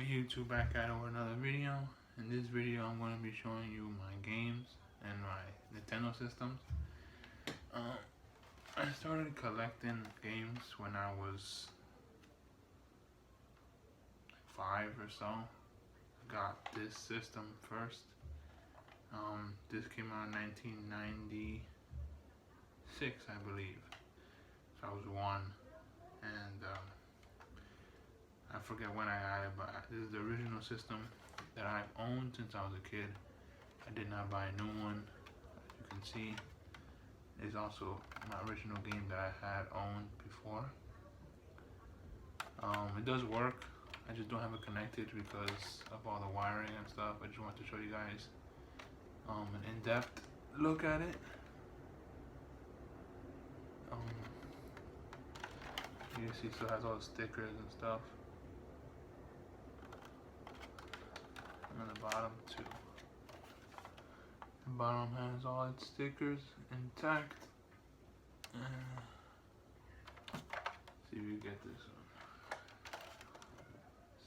YouTube, back at it with another video. In this video I'm going to be showing you my games and my Nintendo systems. I started collecting games when I was 5 or so. Got this system first. This came out in 1996, I believe. So I was 1, and I forget when I got it, but this is the original system that I've owned since I was a kid. I did not buy a new one. As you can see, it's also my original game that I had owned before. It does work. I just don't have it connected because of all the wiring and stuff. I just want to show you guys an in-depth look at it. You can see it still has all the stickers and stuff. And the bottom too. The bottom has all its stickers intact. See if you get this one.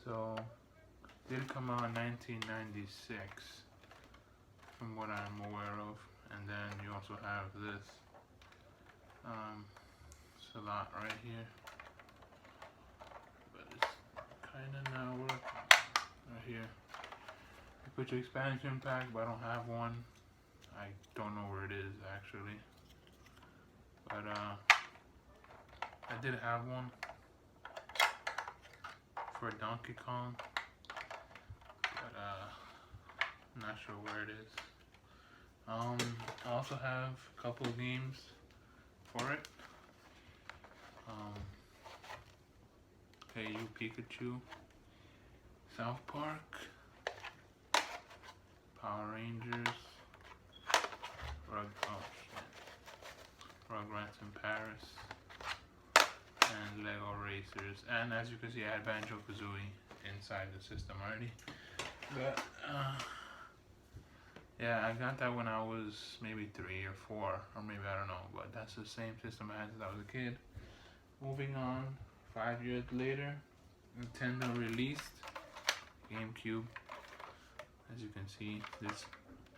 So, it did come out in 1996, from what I'm aware of. And then you also have this. It's a lot right here, but it's kind of not working. Right here. You put your expansion pack, but I don't have one. I don't know where it is actually, but I did have one for Donkey Kong, but I'm not sure where it is. I also have a couple of games for it. Hey You Pikachu, South Park, Power Rangers, Rugrats in Paris, and Lego Racers. And as you can see, I had Banjo-Kazooie inside the system already. But yeah, I got that when I was maybe 3 or 4, or maybe I don't know. But that's the same system I had since I was a kid. Moving on, 5 years later, Nintendo released GameCube. As you can see, this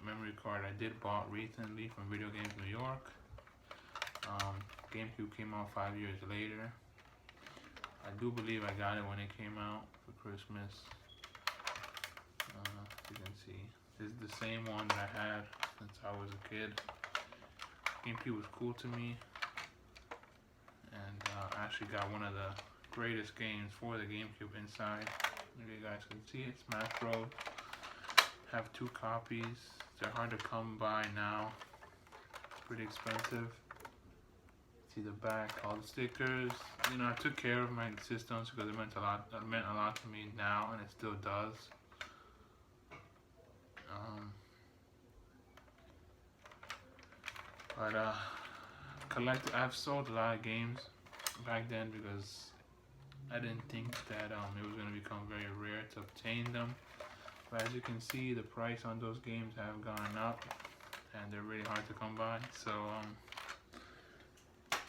memory card I did bought recently from Video Games New York. GameCube came out 5 years later. I do believe I got it when it came out for Christmas. You can see, this is the same one that I had since I was a kid. GameCube was cool to me, and I actually got one of the greatest games for the GameCube inside. If you guys can see it, Smash Bros. Have 2 copies. They're hard to come by now. Pretty expensive. See the back, all the stickers. You know, I took care of my systems because it meant a lot. It meant a lot to me now, and it still does. I've sold a lot of games back then because I didn't think that it was going to become very rare to obtain them. But as you can see, the price on those games have gone up, and they're really hard to come by. So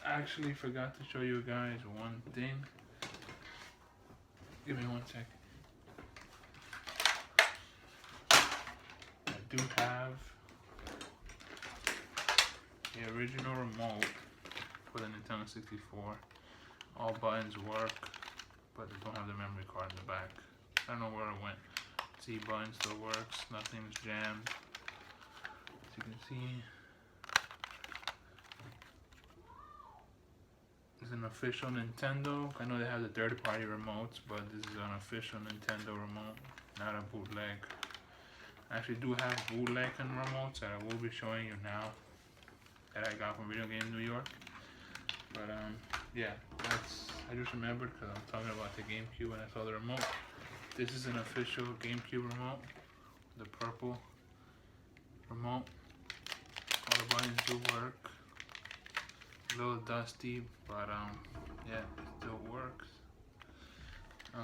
I actually forgot to show you guys one thing. Give me 1 second. I do have the original remote for the Nintendo 64. All buttons work, but they don't have the memory card in the back. I don't know where it went. See, button still works, nothing's jammed. As you can see, it's an official Nintendo. I know they have the third-party remotes, but this is an official Nintendo remote, not a bootleg. I actually do have bootleg remotes that I will be showing you now that I got from Video Games New York. But yeah, I just remembered because I'm talking about the GameCube and I saw the remote. This is an official GameCube remote, the purple remote. All the buttons do work. A little dusty, but yeah, it still works. I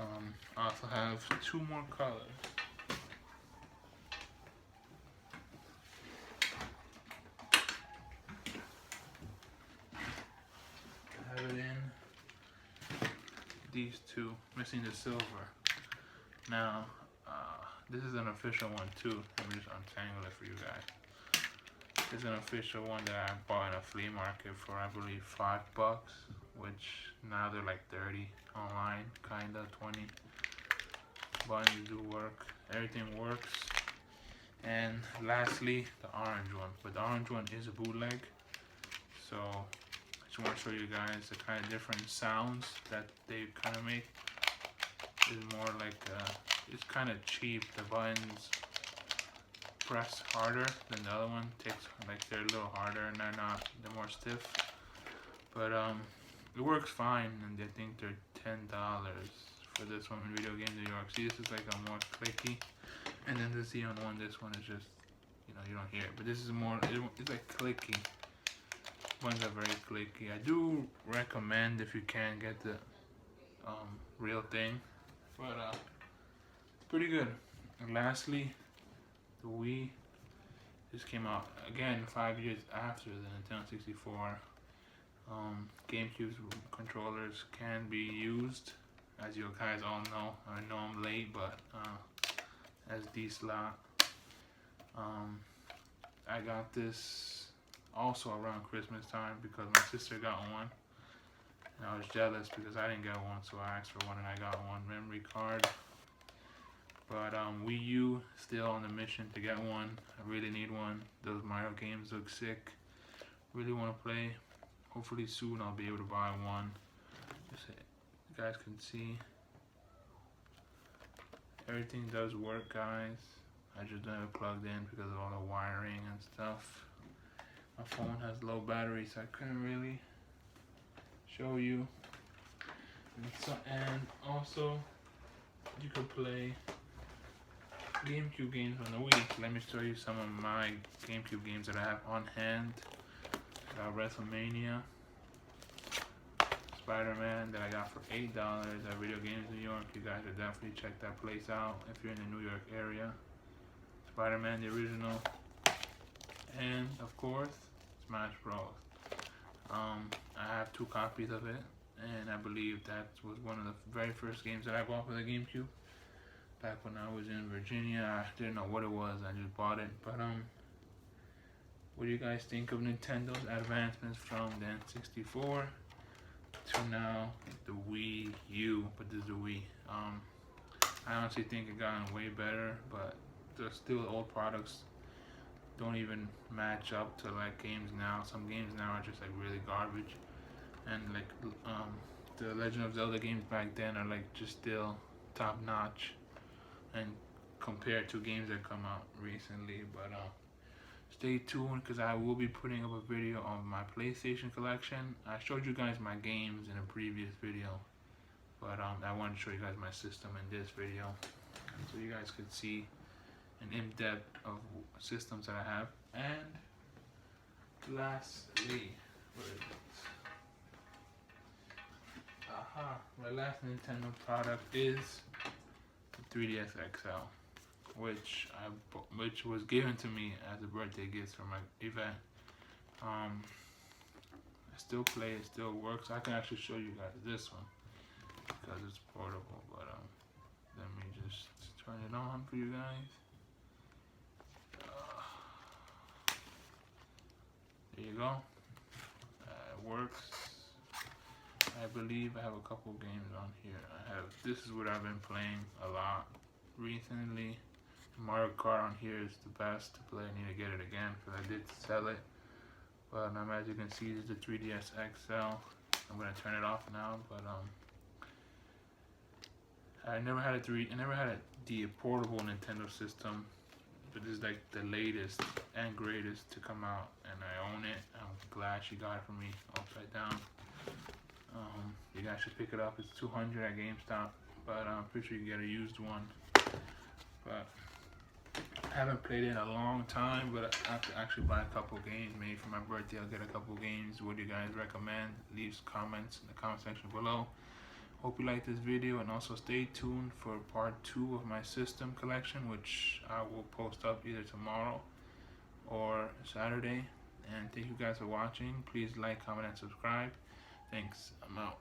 also have 2 more colors. I have it in these 2, missing the silver. Now, this is an official one too. Let me just untangle it for you guys. This is an official one that I bought in a flea market for, I believe, $5, which now they're like 30 online, kinda 20. Buttons do work. Everything works. And lastly, the orange one. But the orange one is a bootleg. So I just want to show you guys the kind of different sounds that they kind of make. It's more like, it's kind of cheap. The buttons press harder than the other one. Takes, like, they're a little harder and they're more stiff. But it works fine, and I think they're $10 for this one in Video Games New York. See, this is like a more clicky. And then the Xeon one, this one is just, you know, you don't hear it. But this is more, it's like clicky. Ones are very clicky. I do recommend, if you can, get the real thing. But pretty good. And lastly, the Wii. This came out, again, 5 years after the Nintendo 64. GameCube's controllers can be used. As you guys all know, I know I'm late, but SD slot. I got this also around Christmas time because my sister got one, and I was jealous because I didn't get one, so I asked for one and I got one. Memory card. But Wii U, still on the mission to get one. I really need one. Those Mario games look sick. Really want to play. Hopefully soon I'll be able to buy one. Just so you guys can see. Everything does work, guys. I just don't have it plugged in because of all the wiring and stuff. My phone has low battery, so I couldn't really show you. And also, you could play GameCube games on the Wii. Let me show you some of my GameCube games that I have on hand. Got WrestleMania, Spider-Man that I got for $8 at Video Games New York. You guys should definitely check that place out if you're in the New York area. Spider-Man, the original, and of course, Smash Bros. I have 2 copies of it, and I believe that was one of the very first games that I bought for the GameCube. Back when I was in Virginia, I didn't know what it was. I just bought it. But what do you guys think of Nintendo's advancements from the N64 to now the Wii U? But this is the Wii. I honestly think it gotten way better, but there's still old products don't even match up to like games now. Some games now are just like really garbage, and like the Legend of Zelda games back then are like just still top notch, and compared to games that come out recently. But stay tuned because I will be putting up a video on my PlayStation collection. I showed you guys my games in a previous video, but I wanted to show you guys my system in this video so you guys could see an in-depth of systems that I have. And lastly, my last Nintendo product is the 3DS XL, which was given to me as a birthday gift for my event. I still play, it still works. I can actually show you guys this one because it's portable, but let me just turn it on for you guys. There you go. It works. I believe I have a couple games on here. This is what I've been playing a lot recently. Mario Kart on here is the best to play. I need to get it again because I did sell it. But as you can see, this is the 3DS XL. I'm gonna turn it off now. But I never had the portable Nintendo system. But this is like the latest and greatest to come out, and I own it. I'm glad she got it for me upside down. You guys should pick it up. It's $200 at GameStop, but I'm pretty sure you can get a used one. But I haven't played it in a long time, but I have to actually buy a couple games. Maybe for my birthday I'll get a couple games. What do you guys recommend? Leave comments in the comment section below. Hope you like this video, and also stay tuned for part 2 of my system collection, which I will post up either tomorrow or Saturday. And thank you guys for watching. Please like, comment, and subscribe. Thanks. I'm out.